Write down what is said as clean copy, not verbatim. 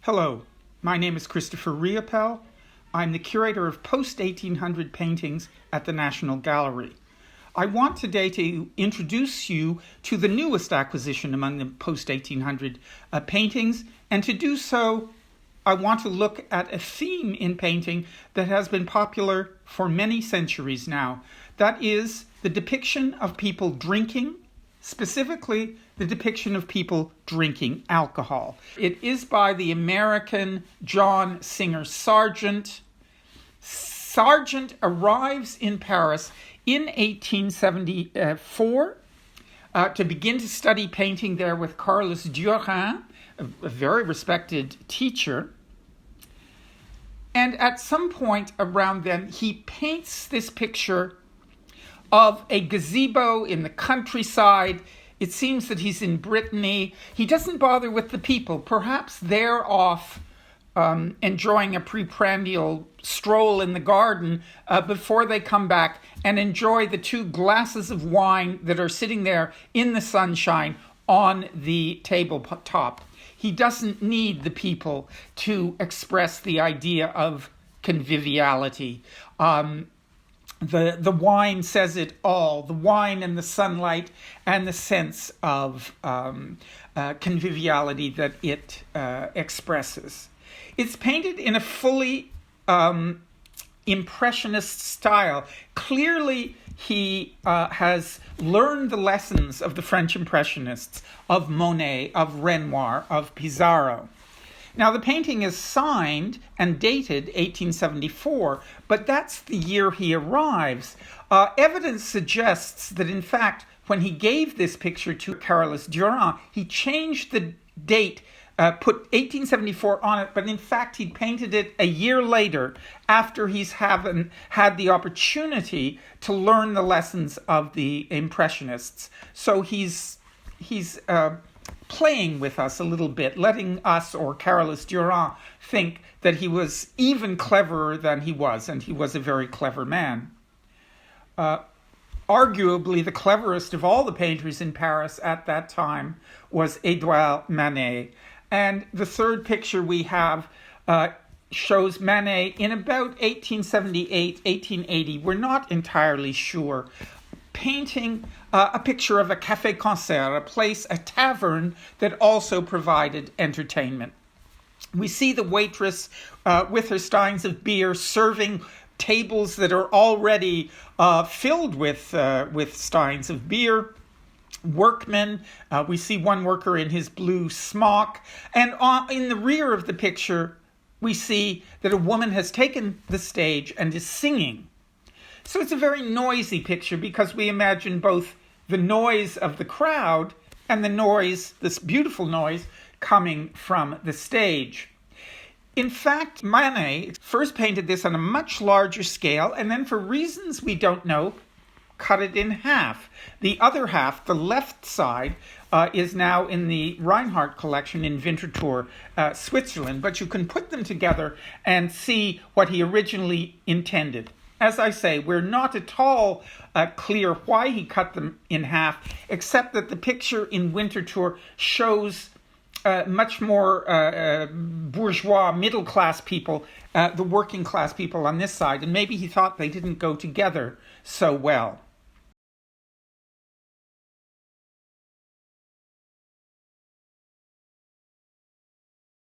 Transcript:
Hello, my name is Christopher Riopel. I'm the curator of post-1800 paintings at the National Gallery. I want today to introduce you to the newest acquisition among the post-1800 paintings, and to do so, I want to look at a theme in painting that has been popular for many centuries now. That is the depiction of people drinking, specifically the depiction of people drinking alcohol. It is by the American John Singer Sargent. Sargent arrives in Paris in 1874 to begin to study painting there with Carlos Durin, a very respected teacher. And at some point around then, he paints this picture of a gazebo in the countryside. It seems that he's in Brittany. He doesn't bother with the people. Perhaps they're off enjoying a preprandial stroll in the garden before they come back and enjoy the 2 glasses of wine that are sitting there in the sunshine on the tabletop. He doesn't need the people to express the idea of conviviality. The wine says it all, the wine and the sunlight and the sense of conviviality that it expresses. It's painted in a fully impressionist style. Clearly, he has learned the lessons of the French Impressionists, of Monet, of Renoir, of Pissarro. Now, the painting is signed and dated 1874, but that's the year he arrives. Evidence suggests that, in fact, when he gave this picture to Carlos Durin, he changed the date, put 1874 on it, but in fact, he painted it a year later after he's had the opportunity to learn the lessons of the Impressionists. So he's playing with us a little bit, letting us or Carlos Durin think that he was even cleverer than he was, and he was a very clever man. Arguably, the cleverest of all the painters in Paris at that time was Edouard Manet. And the third picture we have shows Manet in about 1878, 1880. We're not entirely sure. Painting a picture of a café concert, a tavern that also provided entertainment. We see the waitress with her steins of beer serving tables that are already filled with steins of beer. Workmen, we see one worker in his blue smock, and in the rear of the picture, we see that a woman has taken the stage and is singing. So it's a very noisy picture because we imagine both the noise of the crowd and the noise, this beautiful noise, coming from the stage. In fact, Manet first painted this on a much larger scale, and then for reasons we don't know, cut it in half. The other half, the left side, is now in the Reinhardt collection in Winterthur, Switzerland, but you can put them together and see what he originally intended. As I say, we're not at all clear why he cut them in half, except that the picture in Winterthur shows much more bourgeois, middle-class people, the working-class people on this side, and maybe he thought they didn't go together so well.